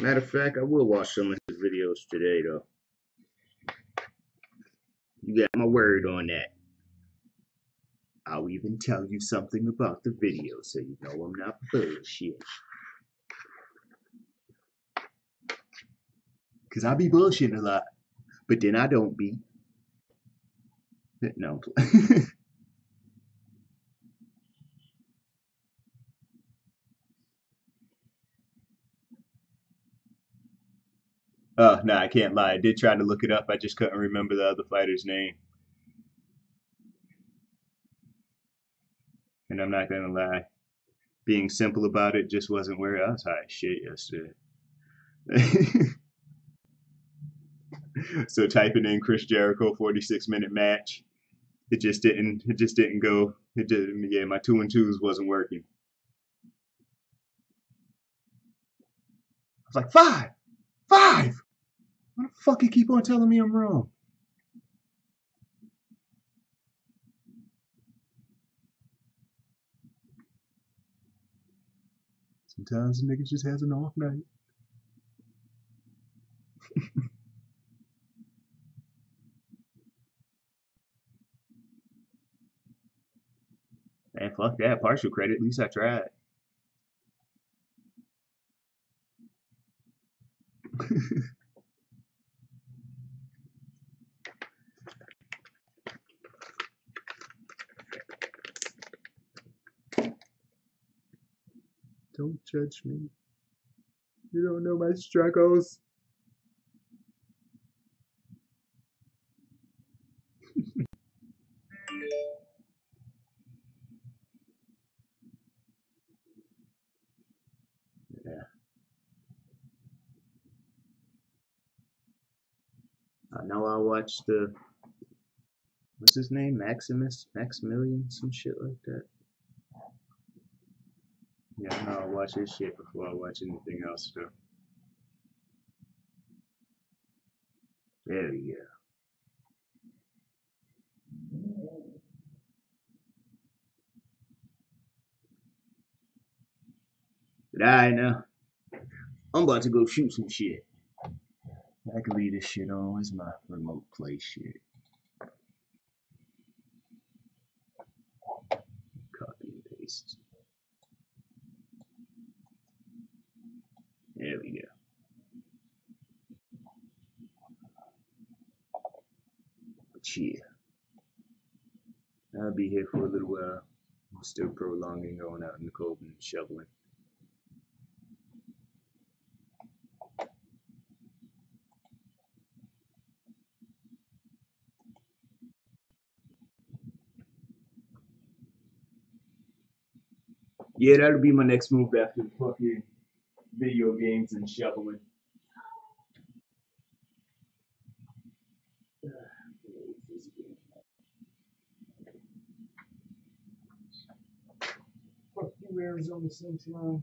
matter of fact, I will watch some of his videos today, though. You got my word on that. I'll even tell you something about the video so you know I'm not bullshit. Cause I be bullshitting a lot, but then I don't be. No. Oh, no, I can't lie. I did try to look it up. I just couldn't remember the other fighter's name. And I'm not gonna lie. Being simple about it just wasn't where I was high as shit yesterday. So typing in Chris Jericho 46-minute match, it just didn't go. It just, yeah, my 2 and 2s wasn't working. I was like, five. Why the fuck you keep on telling me I'm wrong? Sometimes a nigga just has an off night. Man, fuck that. Partial credit. At least I tried. Don't judge me. You don't know my struggles. Yeah. I know I watched what's his name? Maximilian, some shit like that. Yeah, I know I watch his shit before I watch anything else, though. There we go. But I know. I'm about to go shoot some shit. I can leave this shit on. Where's my remote play shit? Copy and paste. There we go. But yeah, I'll be here for a little while. I'm still prolonging going out in the cold and shoveling. Yeah, that'll be my next move after the fucking video games and shoveling. Fuck you, Arizona Sunshine.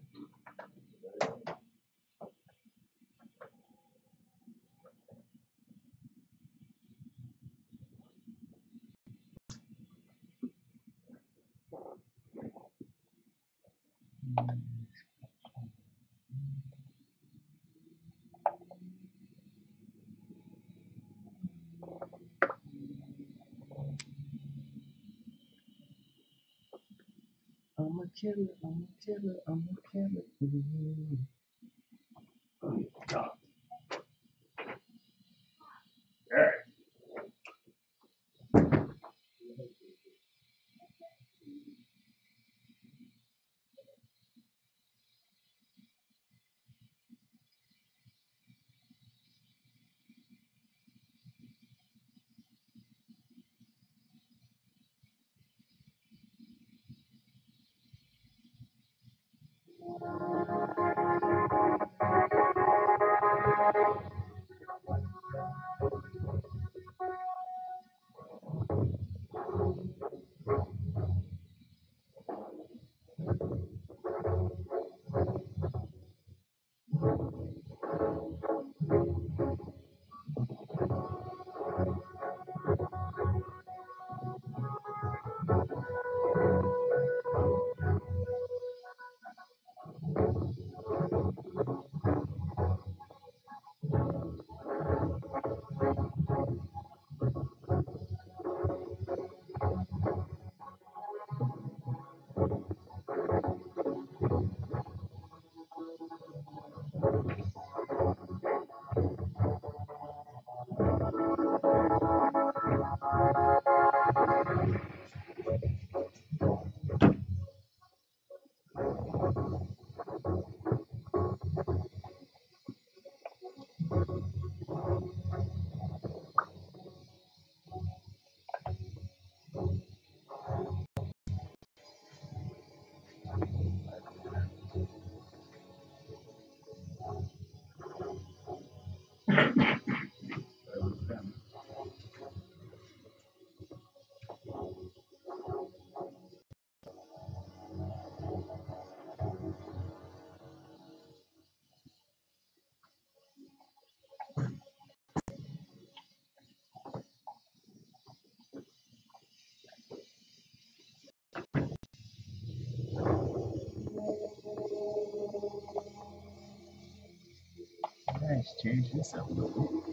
I'm a killer, I'm a killer, I'm a killer. Oh, God. Let's change this up a little bit.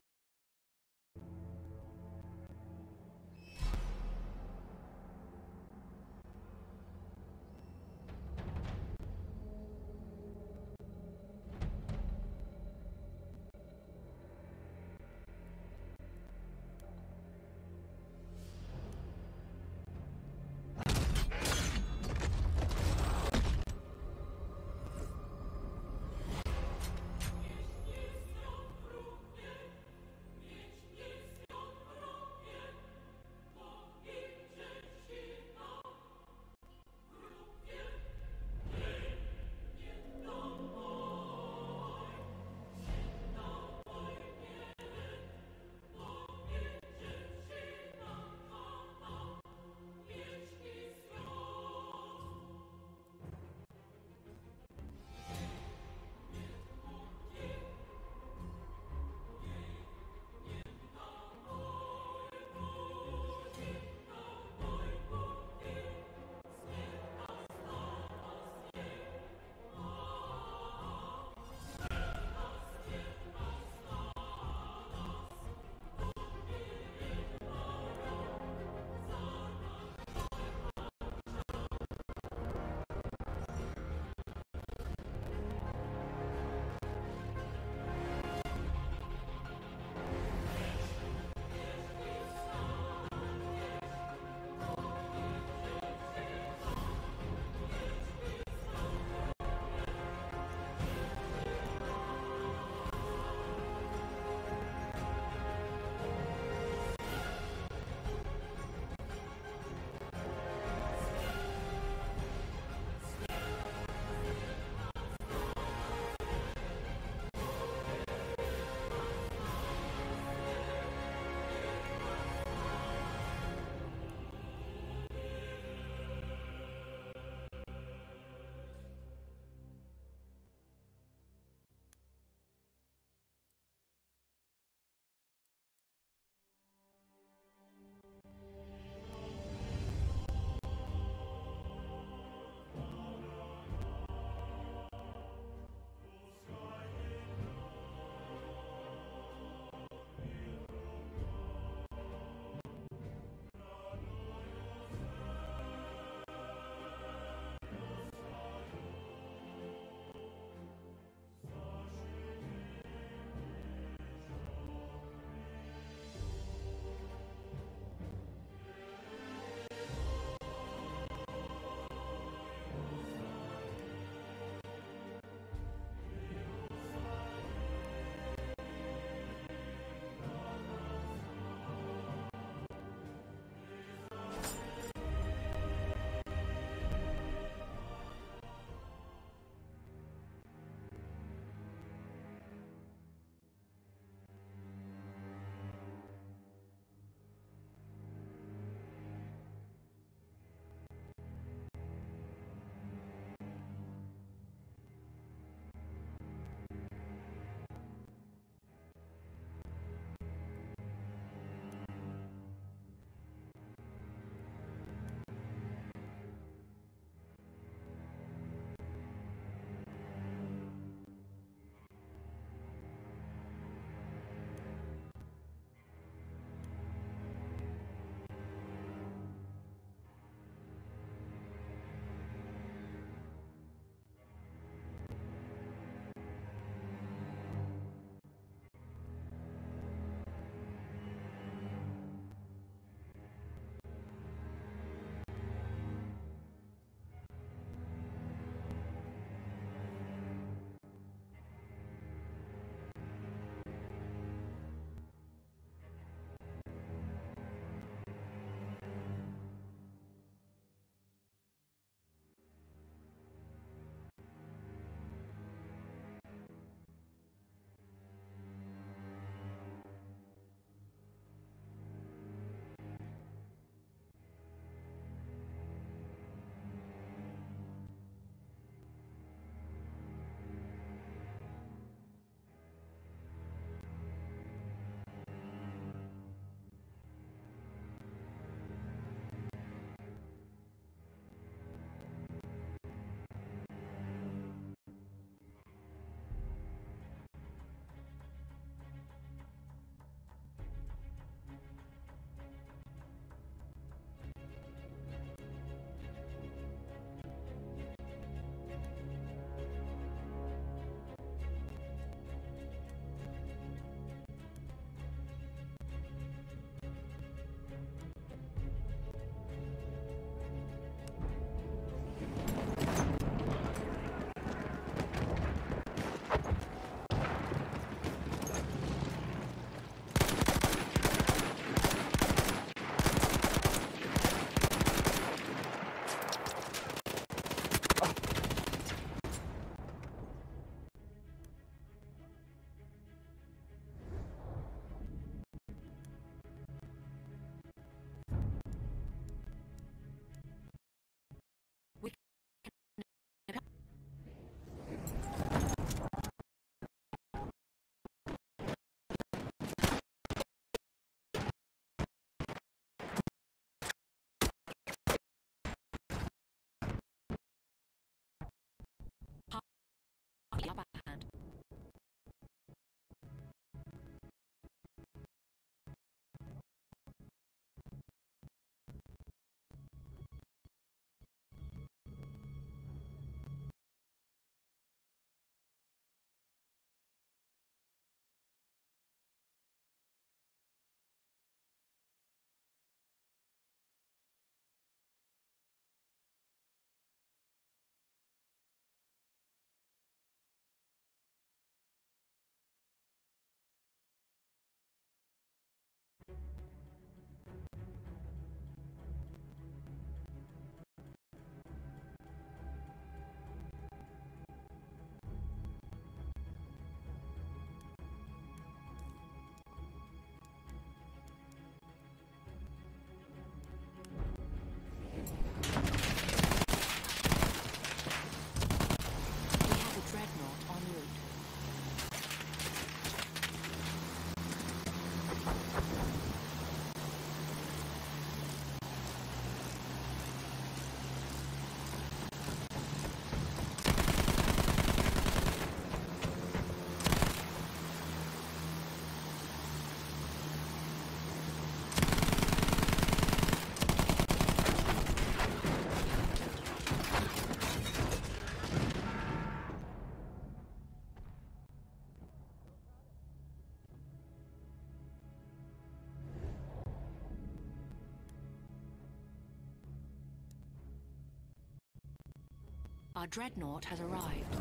Our dreadnought has arrived.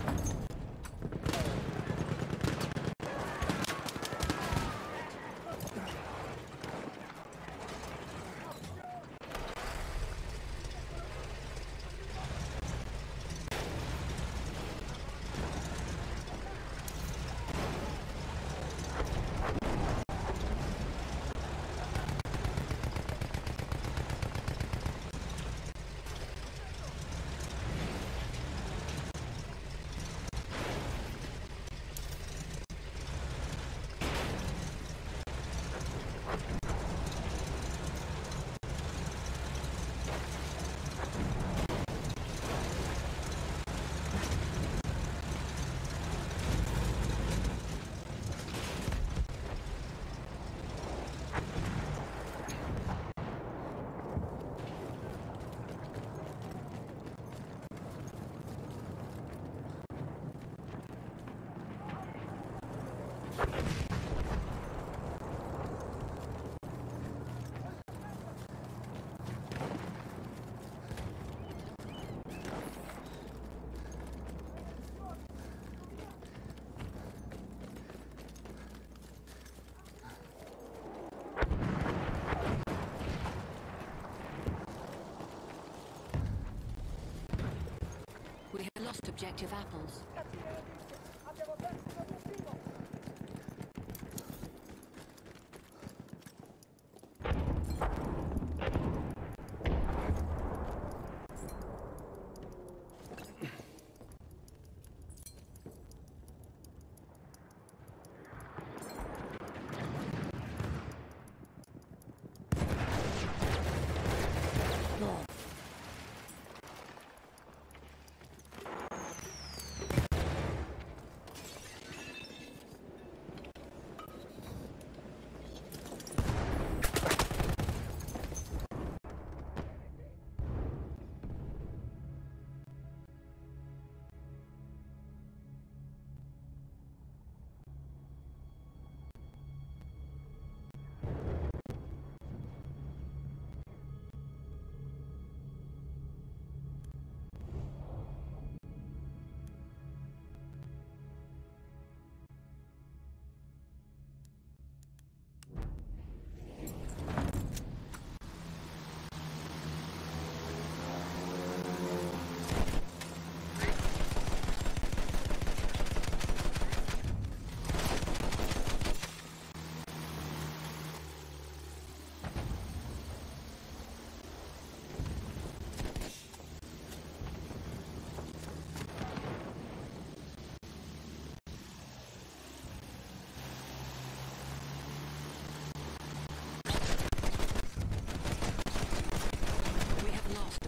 We have lost objective apples.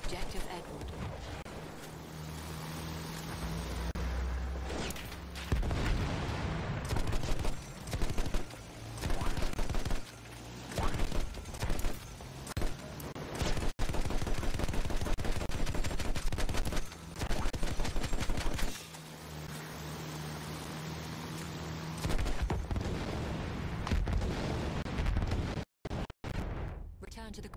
Objective Edward. Return to the...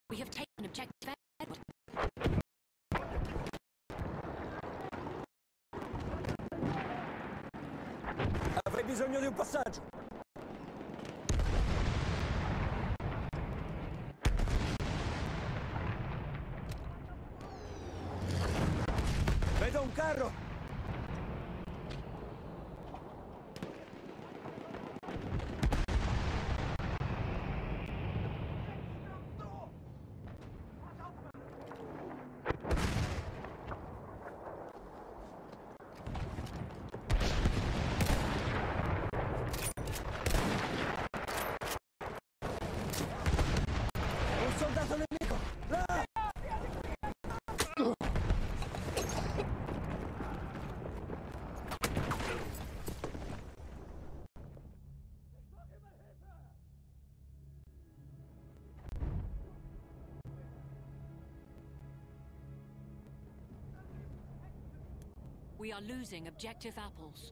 We have taken objective Edward. Avrei bisogno di un passaggio. carro! Un soldato nemico! Là! We are losing objective apples.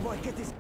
Vuoi che ti...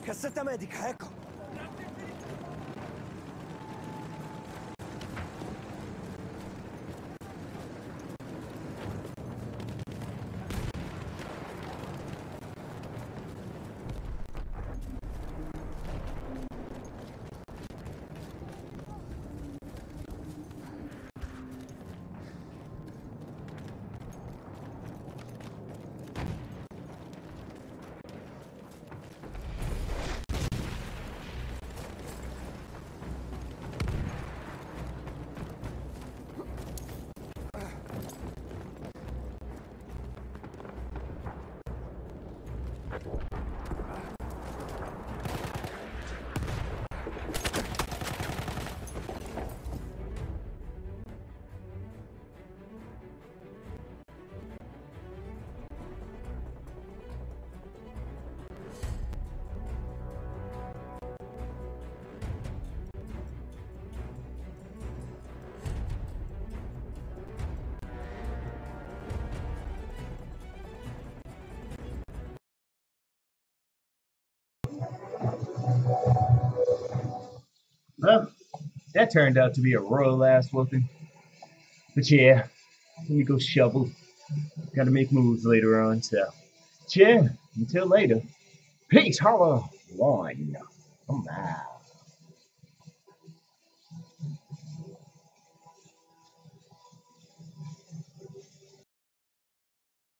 Cassetta medica, ecco! Well, that turned out to be a royal ass whooping. But yeah, let me go shovel. Gotta make moves later on, so. Yeah, until later. Peace, holla, one. I'm out.